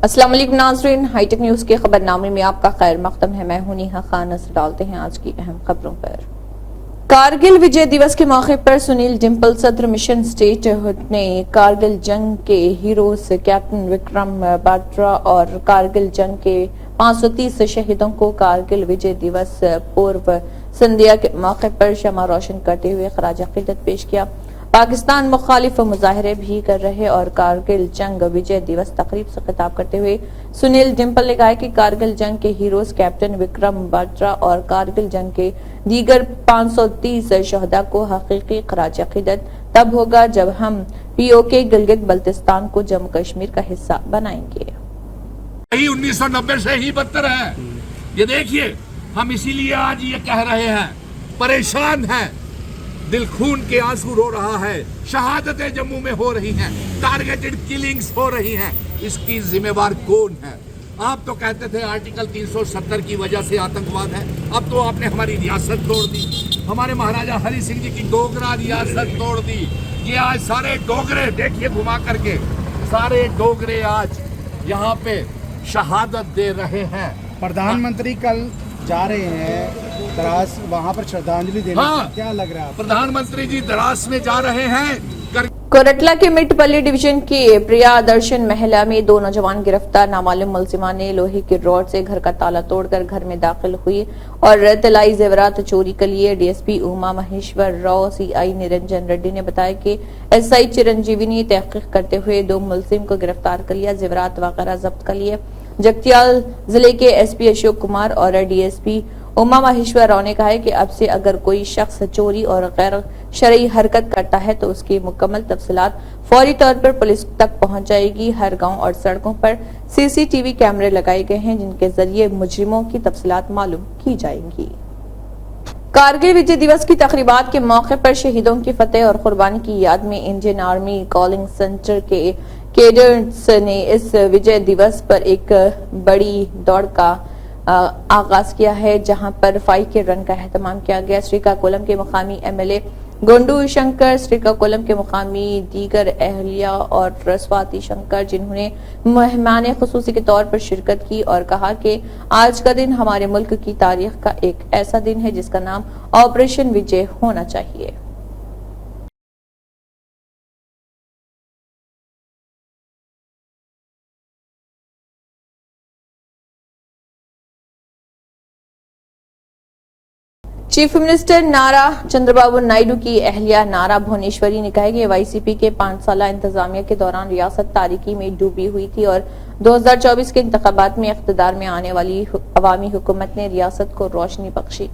अस्सलाम वालेकुम नाज़रीन, हाईटेक न्यूज के खबरनामे में आपका खैर मकदम है। मैं हूं नेहा खान। नजर डालते हैं आज की अहम खबरों पर। कारगिल विजय दिवस के मौके पर सुनील डिम्पल सदर मिशन स्टेट ने कारगिल जंग के हीरोज कैप्टन विक्रम बात्रा और कारगिल जंग के 530 शहीदों को कारगिल विजय दिवस पूर्व संध्या के मौके पर शमा रोशन करते हुए खराज अकीदत पेश किया। पाकिस्तान मुखालिफ मुजाहरे भी कर रहे और कारगिल जंग विजय दिवस तकरीब से खिताब करते हुए सुनील डिम्पल ने कहा कि कारगिल जंग के हीरोज कैप्टन विक्रम बात्रा और कारगिल जंग के दीगर 530 शहदा को हकीकी खराज अकीदत तब होगा जब हम POK गिलगित बल्तिस्तान को जम्मू कश्मीर का हिस्सा बनाएंगे। 1990 से ही बदतर है। ये देखिए, हम इसीलिए आज ये कह रहे हैं, परेशान हैं, दिल खून के आंसू रो रहा है। शहादतें जम्मू में हो रही हैं, टारगेटेड किलिंग्स हो रही हैं। इसकी जिम्मेवार कौन है? आप तो कहते थे आर्टिकल 370 की वजह से आतंकवाद है। अब तो आपने हमारी रियासत तोड़ दी, हमारे महाराजा हरि सिंह जी की डोगरा रियासत तोड़ दी। ये आज सारे डोगरे देखिए घुमा करके, सारे डोगरे आज यहाँ पे शहादत दे रहे हैं। प्रधानमंत्री कल जा रहे हैं द्रास, वहाँ पर श्रद्धांजलि देने। हाँ, क्या लग रहा है? प्रधानमंत्री जी द्रास में जा रहे हैं। कोरटला के मिटपल्ली डिवीजन की प्रिया दर्शन महिला में 2 नौजवान गिरफ्तार। नामालूम मुलजिमा ने लोहे की रॉड से घर का ताला तोड़कर घर में दाखिल हुई और तिलाई जेवरात चोरी कर लिए। DSP उमा महेश्वर राव CI निरंजन रेड्डी ने बताया कि SI चिरंजीवी ने तहकीक करते हुए 2 मुलजिम को गिरफ्तार कर लिया, जेवरात वगैरह जब्त कर लिए। जगतियाल जिले के SP अशोक कुमार और DSP उमा महेश्वर राव ने कहा है कि अब से अगर कोई शख्स चोरी और गैर शरई हरकत करता है तो उसकी मुकम्मल तफसीलात फौरी तौर पर पुलिस तक पहुंच जाएगी। हर गांव और सड़कों पर CCTV कैमरे लगाए गए हैं जिनके जरिए मुजरिमों की तफसीलात मालूम की जाएंगी। कारगिल विजय दिवस की तकरीबात के मौके पर शहीदों की फतेह और कुर्बानी की याद में इंडियन आर्मी कॉलिंग सेंटर के कैडेट्स ने इस विजय दिवस पर एक बड़ी दौड़ का आगाज किया है, जहां पर 5K रन का एहतमाम किया गया। श्रीकाकुलम के मुकामी MLA गोंडू शंकर, श्रीकाकुलम के मुकामी दीगर अहलिया और स्वाति शंकर, जिन्होंने मेहमान खुसूसी के तौर पर शिरकत की और कहा कि आज का दिन हमारे मुल्क की तारीख का एक ऐसा दिन है जिसका नाम ऑपरेशन विजय होना चाहिए। चीफ मिनिस्टर नारा चंद्रबाबू नायडू की अहलिया नारा भुवनेश्वरी ने कहा कि YCP के 5 साला इंतजामिया के दौरान रियासत तारीकी में डूबी हुई थी और 2024 के इंतखाबात में इख्तिदार में आने वाली अवामी हुकूमत ने रियासत को रोशनी बख्शी।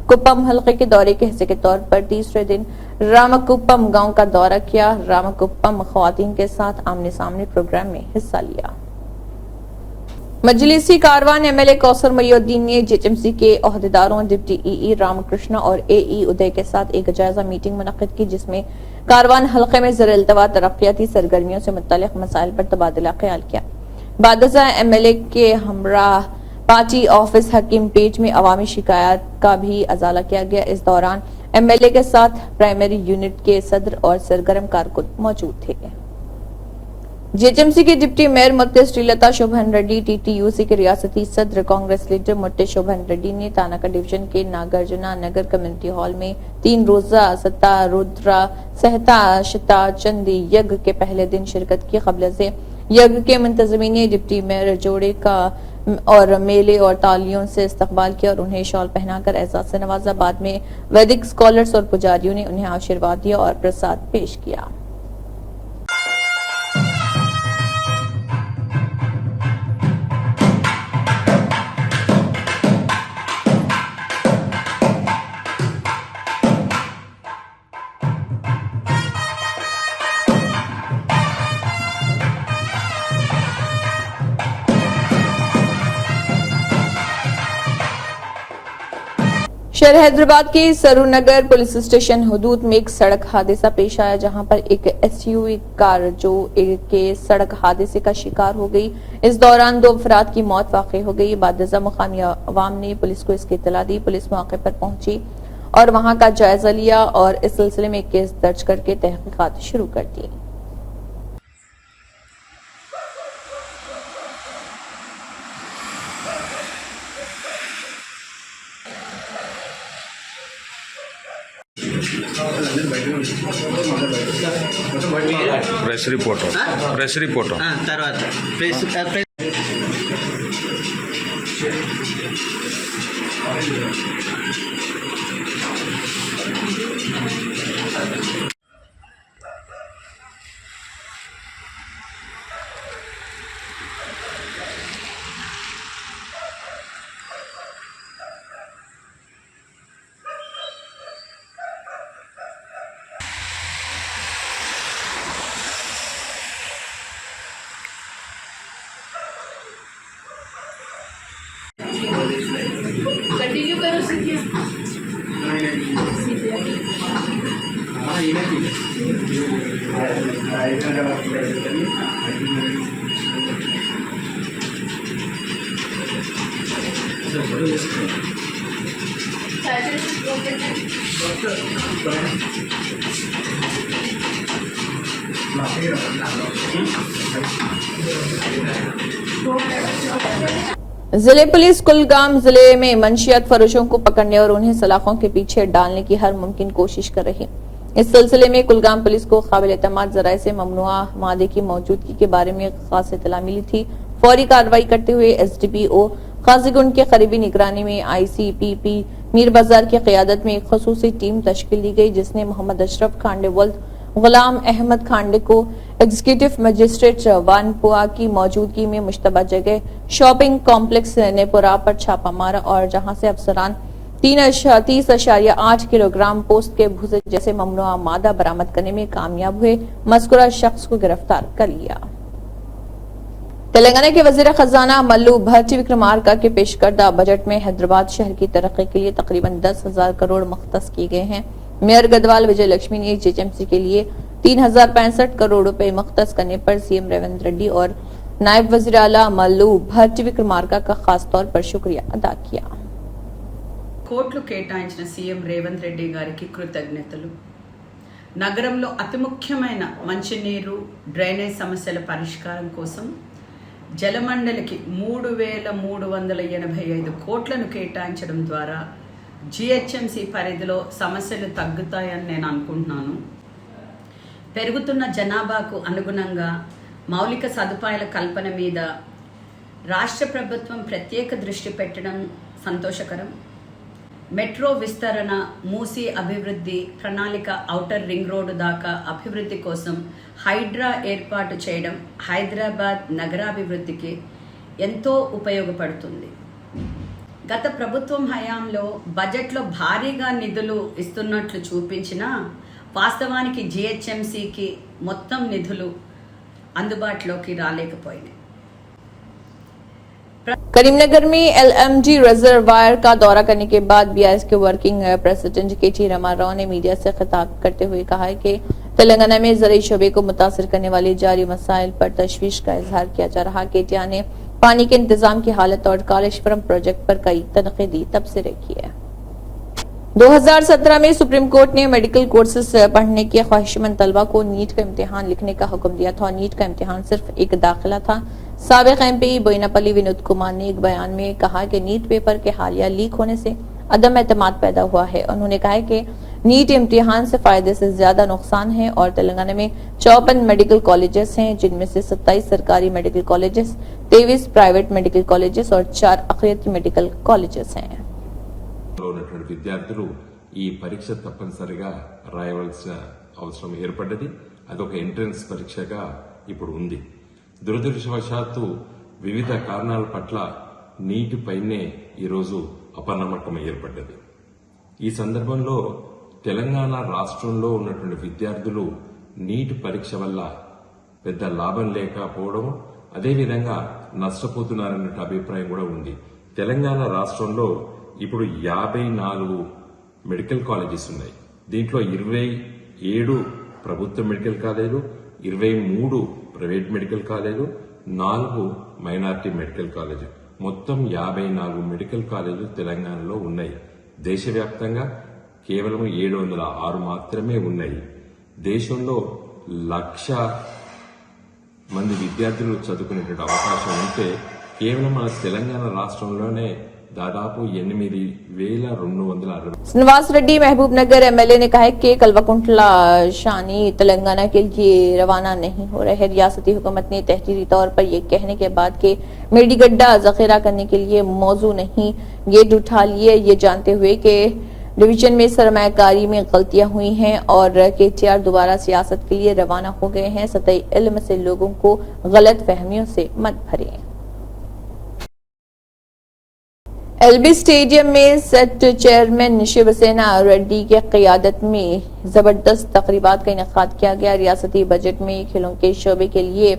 कुप्पम हल्के के दौरे के हिस्से के तौर पर तीसरे दिन रामकुप्पम गांव का दौरा किया। रामकुप्पम खवातीन के साथ आमने सामने प्रोग्राम में हिस्सा लिया। मजलिसी कारवान MLA कौसर मईउद्दीन ने JHMC के ओहदेदारों, डिप्टी EE रामकृष्णा और AE उदय के साथ एक जायजा मीटिंग मुनक्किद की, जिसमें कारवान हल्के में ज़र इल्तवा तरक्याती सरगर्मियों से मुत्तलिक मसाइल पर तबादला ख्याल किया। बादजा MLA के हमरा पार्टी ऑफिस हकीम पेट में अवामी शिकायत का भी अजाला किया गया। इस दौरान MLA के साथ प्राइमरी यूनिट के सदर और सरगर्म कारकुन मौजूद थे। JHMC के डिप्टी मेयर मुट्टे श्रीलता शोभन रेड्डी, TTUC के रियासती सदर कांग्रेस लीडर मुट्टे शोभन रेड्डी ने तानाका डिवीजन के नागार्जुना नगर कम्युनिटी हॉल में 3 रोजा सत्ता रुद्रा सहता शिता चंदी यज्ञ के पहले दिन शिरकत की। कबल से यज्ञ के मुंतजमीन ने डिप्टी मेयर जोड़े का और मेले और तालियों से इस्तकबाल किया और उन्हें शॉल पहनाकर एजाज से नवाजा। बाद में वैदिक स्कॉलर्स और पुजारियों ने उन्हें आशीर्वाद दिया और प्रसाद पेश किया। शहर हैदराबाद के सरूनगर पुलिस स्टेशन हदूद में एक सड़क हादसा पेश आया, जहां पर एक SUV कार जो के सड़क हादसे का शिकार हो गई। इस दौरान 2 अफराद की मौत वाक़ई हो गई। बादजा मुकामी अवाम ने पुलिस को इसकी इत्तला दी। पुलिस मौके पर पहुंची और वहां का जायजा लिया और इस सिलसिले में केस दर्ज करके तहकीकात शुरू कर दी। ప్రెస్ రిపోర్టర్ తర్వాత ప్రెస్ कंटिन्यू करो सीखिए। जिले पुलिस कुलगाम जिले में मंशियात फरोशों को पकड़ने और उन्हें सलाखों के पीछे डालने की हर मुमकिन कोशिश कर रही है। इस सिलसिले में कुलगाम पुलिस को काबिल एतमाद जराये से ममनुआ मादे की मौजूदगी के बारे में खास इत्तला मिली थी। फौरी कार्रवाई करते हुए एसडीपीओ काजीगुंड के करीबी निगरानी में आईसीपीपी मीर बाजार की क़यादत में एक खसूसी टीम तश्कील दी गई, जिसने मोहम्मद अशरफ खांडे वल्द गुलाम अहमद खांडे को एग्जीक्यूटिव मजिस्ट्रेट वानपुआ की मौजूदगी में मुश्तबा जगह शॉपिंग कॉम्प्लेक्स नेपुरा पर छापा मारा और जहां से अफसरान 30.8 किलोग्राम पोस्ट के भूसे जैसे ममनुआ मादा बरामद करने में कामयाब हुए। मज़कूरा शख्स को गिरफ्तार कर लिया। तेलंगाना के वजीर खजाना मल्लू भट्टी विक्रमार्का के पेश करदा बजट में हैदराबाद शहर की तरक्की के लिए तकरीबन 10,000 करोड़ मुख्तस किए गए हैं। मेयर गदवाल विजय लक्ष्मी ने जीएचएमसी के लिए 3,065 करोड़ रुपए मुख्तस करने पर सीएम रेवंत रेड्डी और नायब वजीर आला मल्लू भट्टी विक्रमार्का का खास तौर पर शुक्रिया अदा किया। కోట్లు కేటాయించిన సీఎం రేవంత్ రెడ్డి గారికి కృతజ్ఞతలు. నగరంలో అతి ముఖ్యమైన మంచినీరు డ్రైనేజ్ సమస్యల పరిష్కారం కోసం జలమండలికి 3,385 కోట్లను కేటాయించడం ద్వారా జీహెచ్ఎంసీ పరిధిలో సమస్యలు తగ్గుతాయని నేను అనుకుంటున్నాను. పెరుగుతున్న జనాభాకు అనుగుణంగా మౌలిక సదుపాయాల కల్పన మీద రాష్ట్ర ప్రభుత్వం ప్రత్యేక దృష్టి పెట్టడం సంతోషకరం. మెట్రో విస్తరణ, మూసీ అభివృద్ధి ప్రణాళిక, ఔటర్ రింగ్ రోడ్డు దాకా అభివృద్ధి కోసం హైడ్రా ఏర్పాటు చేయడం హైదరాబాద్ నగరాభివృద్ధికి ఎంతో ఉపయోగపడుతుంది. గత ప్రభుత్వం హయాంలో బడ్జెట్లో భారీగా నిధులు ఇస్తున్నట్లు చూపించినా వాస్తవానికి జీహెచ్ఎంసీకి మొత్తం నిధులు అందుబాటులోకి రాలేకపోయినాయి. करीमनगर में एलएमजी रिजर्वायर का दौरा करने के बाद बीआरएस के वर्किंग प्रेसिडेंट केटी रामाराव ने मीडिया से खिताब करते हुए कहा है कि तेलंगाना में ज़रूरी शोबे को मुतासिर करने वाले जारी मसाइल पर तशवीश का इजहार किया जा रहा। केटिया ने पानी के इंतजाम की हालत और कालेश्वरम प्रोजेक्ट पर कई तनकीदी तबसरे किए। 2017 में सुप्रीम कोर्ट ने मेडिकल कोर्सेज पढ़ने के ख्वाहिशमंद तलबा को नीट का इम्तिहान लिखने का हुक्म दिया था और नीट का इम्तिहान सिर्फ एक दाखिला था। साबिक एमपी बोइनापल्ली विनोद कुमार ने एक बयान में कहा कि नीट पेपर के हालिया लीक होने से अदम एतमाद पैदा हुआ है। उन्होंने कहा है कि नीट इम्तिहान से फायदे से ज्यादा नुकसान है और तेलंगाना में 54 मेडिकल कॉलेजेस हैं, जिनमें से 27 सरकारी medical colleges, 23 private medical colleges और 4 अखिलती मेडिकल कॉलेजेस हैं। ఉన్నటువంటి విద్యార్థులు ఈ పరీక్ష తప్పనిసరిగా రాయవలసిన అవసరం ఏర్పడ్డది. అదొక ఎంట్రన్స్ పరీక్షగా ఇప్పుడు ఉంది. దురదృష్టవశాత్తు వివిధ కారణాల పట్ల నీటిపైనే ఈరోజు అపనమ్మకం ఏర్పడ్డది. ఈ సందర్భంలో తెలంగాణ రాష్ట్రంలో ఉన్నటువంటి విద్యార్థులు నీటి పరీక్ష వల్ల పెద్ద లాభం లేకపోవడం, అదేవిధంగా నష్టపోతున్నారన్న అభిప్రాయం కూడా ఉంది. తెలంగాణ రాష్ట్రంలో ఇప్పుడు 54 మెడికల్ కాలేజెస్ ఉన్నాయి. దీంట్లో 27 ప్రభుత్వ మెడికల్ కాలేజీలు, 23 ప్రైవేట్ మెడికల్ కాలేజీలు, 4 మైనారిటీ మెడికల్ కాలేజీలు, మొత్తం 54 మెడికల్ కాలేజీలు తెలంగాణలో ఉన్నాయి. దేశవ్యాప్తంగా కేవలం 706 మాత్రమే ఉన్నాయి. దేశంలో 1,00,000 మంది విద్యార్థులు చదువుకునేటువంటి అవకాశం ఉంటే కేవలం మన తెలంగాణ రాష్ట్రంలోనే దాదాపు 8,260 श्रीनिवास रेड्डी महबूब नगर एमएलए ने कहा है कि कल्वाकुंटला शानी तेलंगाना के लिए रवाना नहीं हो रहे हैं। रियासती हुकूमत ने तहरीरी तौर पर यह कहने के बाद कि मेडीगड्डा जखीरा करने के लिए मौजू नहीं गेट उठा लिए, ये जानते हुए कि डिवीजन में सरमायाकारी में गलतियां हुई हैं और केटीआर दोबारा सियासत के लिए रवाना हो गए हैं। सतही इल्म से लोगों को गलत फहमियों से मत भरें। एलबी स्टेडियम में सेट चेयरमैन शिवसेना रेड्डी की क़यादत में जबरदस्त तकरीबात का इनेकाद किया गया। रियासती बजट में खेलों के शोबे के लिए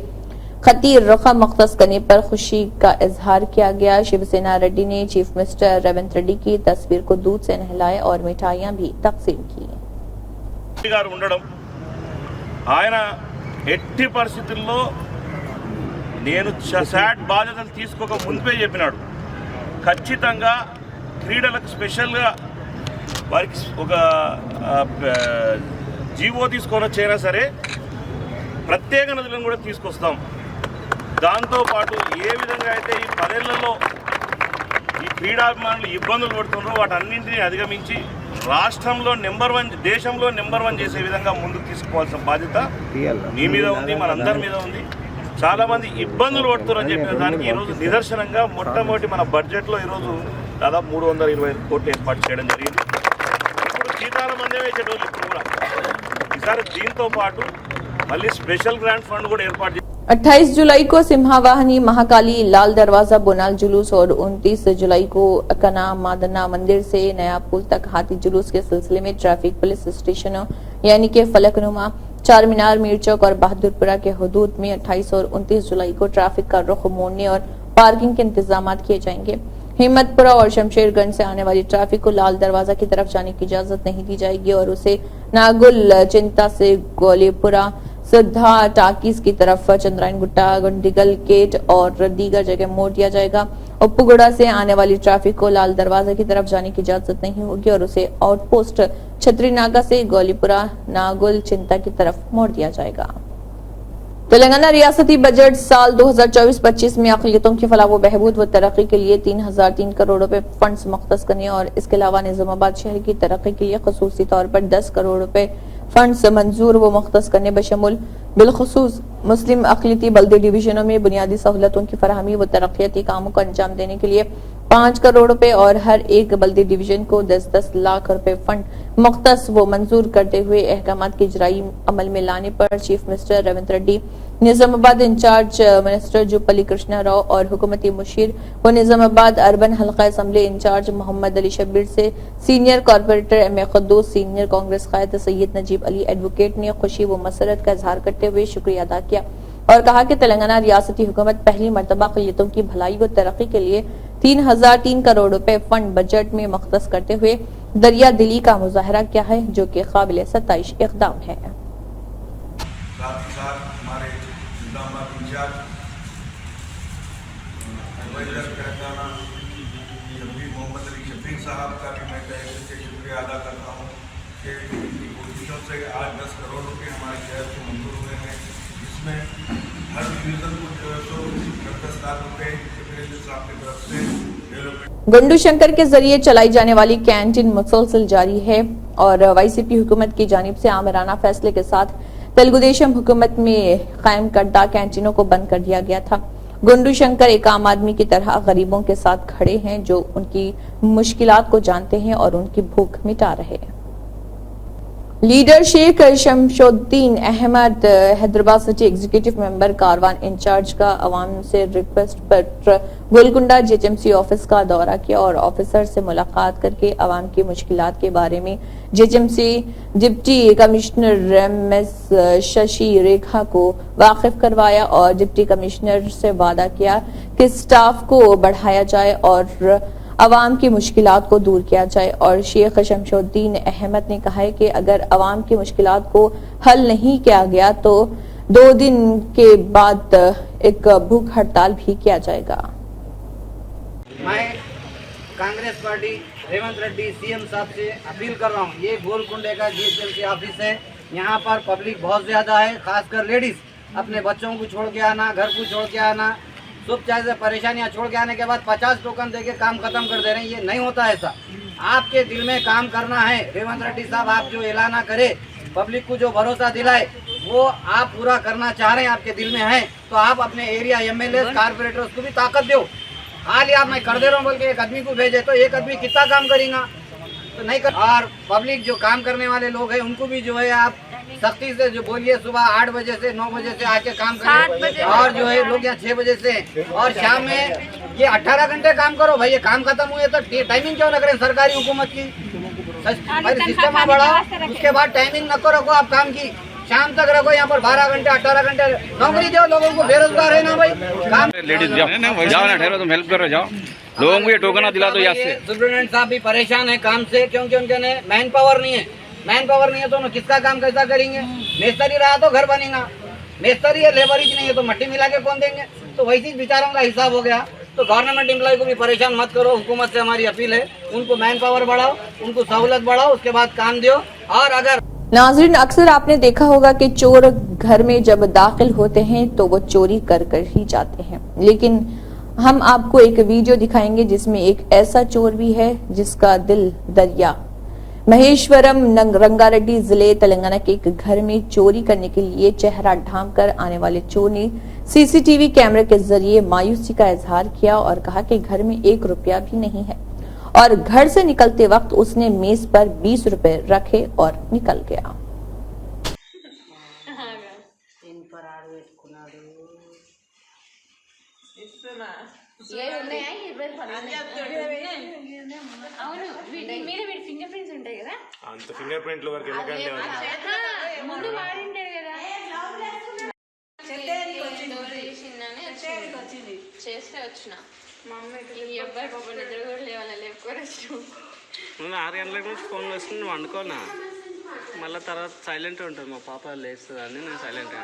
खती रकम मख्तस करने पर खुशी का इजहार किया गया। शिवसेना रेड्डी ने चीफ मिनिस्टर रेवंत रेड्डी की तस्वीर को दूध से नहलाए और मिठाइयां भी तकसीम की। ఆయన ఎట్టి పరిస్థితుల్లో నేను శాట్ బాధ్యతలు తీసుకోక ముందే చెప్పినాడు, ఖచ్చితంగా క్రీడలకు స్పెషల్గా వారికి ఒక జీవో తీసుకొని వచ్చైనా సరే ప్రత్యేక నిధులను కూడా తీసుకొస్తాం. దాంతోపాటు ఏ విధంగా అయితే ఈ 10 ఏళ్లలో ఈ క్రీడాభిమానులు ఇబ్బందులు పడుతున్నారో వాటన్నింటినీ అధిగమించి రాష్ట్రంలో నెంబర్ 1 దేశంలో నెంబర్ 1 చేసే విధంగా ముందుకు తీసుకోవాల్సిన బాధ్యత మీ మీద ఉంది, మనందరి మీద ఉంది. చాలా మంది ఇబ్బందులు పడుతున్నారని చెప్పిన దానికి ఈరోజు నిదర్శనంగా మొట్టమొదటి మన బడ్జెట్లో ఈరోజు దాదాపు 325 కోట్లు ఏర్పాటు చేయడం జరిగింది. ఇప్పుడు జీతాల మందే వేసేటోళ్ళు ఇప్పుడు కూడా ఈసారి దీంతో పాటు మళ్ళీ స్పెషల్ గ్రాంట్ ఫండ్ కూడా ఏర్పాటు 28 जुलाई को सिम्हावाहिनी महाकाली लाल दरवाजा बोनाल जुलूस और 29 जुलाई को कना मादना मंदिर से नया पुल तक हाथी जुलूस के सिलसिले में ट्रैफिक पुलिस स्टेशनों यानी कि फलकनुमा, चार मीनार, मीर चौक और बहादुरपुरा के हुदूद में 28 और 29 जुलाई को ट्रैफिक का रुख मोड़ने और पार्किंग के इंतजाम किए जाएंगे। हिम्मतपुरा और शमशेरगंज से आने वाली ट्रैफिक को लाल दरवाजा की तरफ जाने की इजाजत नहीं दी जाएगी और उसे नागुल चिंता से गोलीपुरा, सिद्धा टाकीज की तरफ चंद्रायन गुट्टा, गंडीगल गेट और दीगर जगह मोड़ दिया जाएगा। उप्पुगुड़ा से आने वाली ट्रैफिक को लाल दरवाजा की तरफ जाने की इजाजत नहीं होगी और उसे आउटपोस्ट छतरी नागा से गोलीपुरा, नागुल चिंता की तरफ मोड़ दिया जाएगा। तेलंगाना रियासती बजट साल 2024-25 में अक़लियतों की फलाह व बहबूद व तरक्की के लिए 3003 करोड़ रुपए फंड्स मुख्तस करने और इसके अलावा निजामाबाद शहर की तरक्की के लिए खसूसी तौर पर 10 करोड़ रुपए फंड्स मंजूर व मुख्तस करने बशमुल बिलखुसूस मुस्लिम अक़लियती बल्दी डिवीजनों में बुनियादी सहूलतों की फराहमी व तरक्याती कामों को अंजाम देने के लिए 5 करोड़ रुपए और हर एक बल्दी डिवीजन को 10-10 लाख रुपए फंड मुख्तस व मंजूर करते हुए अहकामात की इजराई अमल में लाने पर chief minister Revanth Reddy, Nizamabad incharge minister Jupally Krishna Rao और हुकूमती मुशीर व निजामाबाद अर्बन हल्का असम्बली इंचार्ज मोहम्मद अली शब्बीर से senior corporator M A. Quddus, senior Congress कायद सैयद नजीब अली एडवोकेट ने खुशी व मसरत का इजहार करते हुए शुक्रिया अदा किया और कहा कि तेलंगाना रियासती हुकूमत पहली मरतबा अक़लियतों की भलाई व तरक्की के लिए 3003 करोड़ रुपए फंड बजट में मुख्तस करते हुए दरिया दिली का मुजाहरा किया है, जो कि काबिल सताइश इक़दाम है। मोहम्मद अली शब्बीर साहब का भी मैं तहे दिल से शुक्रिया अदा करता हूँ कि कोशिशों से आज 10 करोड़ रुपए हमारे शहर को मंजूर हुए हैं, जिसमें हर डिवीजन को जो है 10 लाख रुपए साहब की तरफ से गुंडू शंकर के जरिए चलाई जाने वाली कैंटीन मुसलसल जारी है और वाईसीपी हुकूमत की जानिब से आमिराना फैसले के साथ तेलुगु देशम हुकूमत में कायम करदा कैंटीनों को बंद कर दिया गया था। गुंडू शंकर एक आम आदमी की तरह गरीबों के साथ खड़े हैं, जो उनकी मुश्किलात को जानते हैं और उनकी भूख मिटा रहे हैं। Leader Sheikh Shamsuddin Ahmed Hyderabad city executive member Karwan incharge का अवाम से रिक्वेस्ट पर गोलकुंडा जेएचएमसी ऑफिस का दौरा किया और ऑफिसर से मुलाकात करके अवाम की मुश्किलात के बारे में GHMC deputy commissioner Ms Shashi Rekha को वाकिफ करवाया और डिप्टी कमिश्नर से वादा किया कि स्टाफ को बढ़ाया जाए और अवाम की मुश्किलात को दूर किया जाए। और शेख शमशुद्दीन अहमद ने कहा है कि अगर अवाम की मुश्किलात को हल नहीं किया गया तो 2 दिन के बाद एक भूख हड़ताल भी किया जाएगा। मैं कांग्रेस पार्टी रेवंत रेड्डी सीएम साहब से अपील कर रहा हूँ, ये गोलकुंडे का जीएचएमसी ऑफिस है, यहाँ पर पब्लिक बहुत ज्यादा है, खासकर लेडीज अपने बच्चों को छोड़ के आना, घर को छोड़ के आना, सुबह चाहे से परेशानियां छोड़ के आने के बाद 50 टोकन देके काम खत्म कर दे रहे हैं। ये नहीं होता ऐसा। आपके दिल में काम करना है। रेवंत रेड्डी साहब, आप जो ऐलान करे, पब्लिक को जो भरोसा दिलाए, वो आप पूरा करना चाह रहे हैं, आपके दिल में है, तो आप अपने एरिया एमएलए कारपोरेटर्स को भी ताकत दो। हाल आप मैं कर दे रहा हूँ बोल के एक आदमी को भेजे तो एक आदमी कितना काम करेगा? तो नहीं कर। और पब्लिक जो काम करने वाले लोग हैं उनको भी जो है आप सख्ती से जो बोलिए, सुबह 8 बजे से 9 बजे से आके काम करें, और जो है लोग यहाँ 6 बजे से, और शाम में ये 18 घंटे काम करो भाई। ये काम खत्म हुए तो टाइमिंग क्यों न करें सरकारी हुकूमत की? सिस्टम बढ़ाओ, उसके बाद टाइमिंग न रखो आप काम की, शाम तक रखो। यहाँ पर 12 घंटे 18 घंटे नौकरी दो लोगों को, बेरोजगार है ना भाई। काम लेडीज जाओ ना, ठहरो, तुम हेल्प करो, जाओ, लोगों को ये टोकन दिला दो। यहाँ से सुप्रिटेंडेंट साहब भी परेशान है काम से, क्योंकि उनके मैन पावर नहीं है। मैन पावर नहीं है तो उन्हें किसका काम कैसा करेंगे? मिस्त्री रहा तो घर बनेगा, मिस्त्री है, लेबर ही नहीं है तो मट्टी मिला के कौन देंगे? तो वैसी बेचारों का हिसाब हो गया। तो गवर्नमेंट एम्प्लॉय को भी परेशान मत करो। हुकूमत से हमारी अपील है, उनको मैन पावर बढ़ाओ, उनको सहूलत बढ़ाओ, उसके बाद काम दो। और अगर नाजरीन, अक्सर आपने देखा होगा कि चोर घर में जब दाखिल होते हैं तो वो चोरी कर कर ही जाते हैं, लेकिन हम आपको एक वीडियो दिखाएंगे जिसमें एक ऐसा चोर भी है जिसका दिल दरिया। महेश्वरम रंगारेड्डी जिले तेलंगाना के एक घर में चोरी करने के लिए चेहरा ढांप कर आने वाले चोर ने सीसीटीवी कैमरे के जरिए मायूसी का इजहार किया और कहा कि घर में 1 रुपया भी नहीं है, और घर से निकलते वक्त उसने मेज पर 20 रुपए रखे और निकल गया। ఫింగర్ ప్రింట్స్ ఉంటాయి కదా, అంత ఫింగర్ ప్రింట్ల వరకు ఎందుకంటే ముందు వాడింటాడు కదా, చేస్తే వచ్చిన మా అమ్మ ఈ అబ్బాయి పాప నిద్ర కూడా లేవాలి, లేపుకొని వచ్చిన. 6 గంటలకు నుంచి ఫోన్ వస్తుంది, నువ్వు వండుకోనా, మళ్ళీ తర్వాత సైలెంట్ ఉంటుంది. మా పాప లేస్తుంది అని నేను సైలెంట్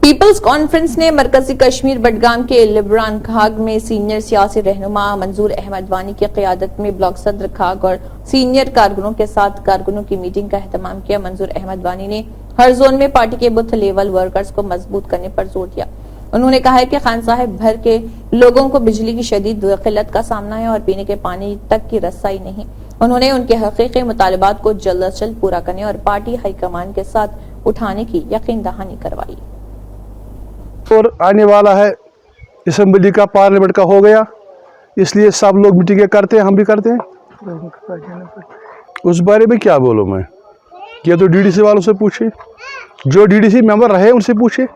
पीपल्स कॉन्फ्रेंस ने मरकजी कश्मीर बडगाम के लिब्रान खाग में सीनियर सियासी रहनुमा मंजूर अहमद वानी की क़यादत में ब्लॉक सदर खाग और सीनियर कारकुनों के साथ कारकुनों की मीटिंग का एहतमाम किया। मंजूर अहमद वानी ने हर जोन में पार्टी के बूथ लेवल वर्कर्स को मजबूत करने पर जोर दिया। उन्होंने कहा है कि खान साहिब भर के लोगों को बिजली की शदीद किल्लत का सामना है और पीने के पानी तक की रसाई नहीं। उन्होंने उनके हकीकी मुतालबात को जल्द अज जल्द पूरा करने और पार्टी हाईकमान के साथ उठाने की यकीन दहानी करवाई। और आने वाला है असेंबली का, पार्लियामेंट का हो गया, इसलिए सब लोग मीटिंगें करते हैं, हम भी करते हैं। उस बारे में क्या बोलूं मैं? ये तो डीडीसी वालों से पूछे, जो डीडीसी मेंबर रहे उनसे पूछे,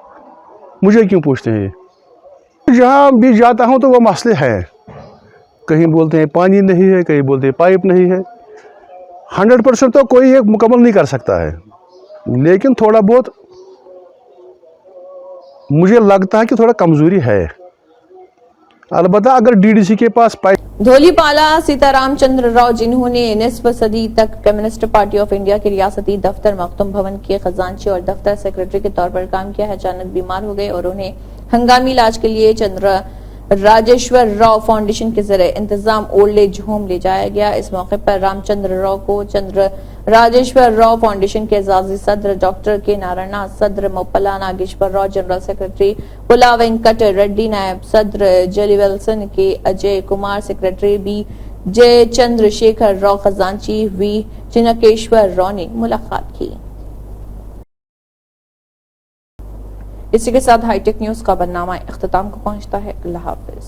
मुझे क्यों पूछते हैं? जहाँ भी जाता हूँ तो वो मसले हैं, कहीं बोलते हैं पानी नहीं है, कहीं बोलते हैं पाइप नहीं है। 100% तो कोई एक मुकम्मल नहीं कर सकता है, लेकिन थोड़ा बहुत मुझे लगता है कि थोड़ा कमजोरी है। अलबत्ता अगर डीडीसी के पास धोलीपाला सीताराम चंद्र राव, जिन्होंने निस्फ सदी तक कम्युनिस्ट पार्टी ऑफ इंडिया के रियासती दफ्तर मखदूम भवन के खजांची और दफ्तर सेक्रेटरी के तौर पर काम किया है, अचानक बीमार हो गए और उन्हें हंगामी इलाज के लिए चंद्र राजेश्वर राव फाउंडेशन के जरिए इंतजाम ओल्ड एज होम ले जाया गया। इस मौके पर रामचंद्र राव को चंद्र राजेश्वर राव फाउंडेशन के एजाजी सदर डॉक्टर के नारायण, सदर मोपला नागेश्वर राव, जनरल सेक्रेटरी पुला वेंकट रेड्डी, नायब सदर जेलीवेल्सन के अजय कुमार, सेक्रेटरी बी जय चंद्रशेखर राव, खजांची वी चिनकेश्वर राव ने मुलाकात की। इसी के साथ हाईटेक न्यूज का बरनामा इख्तिताम को पहुंचता है। अल्लाह हाफिज।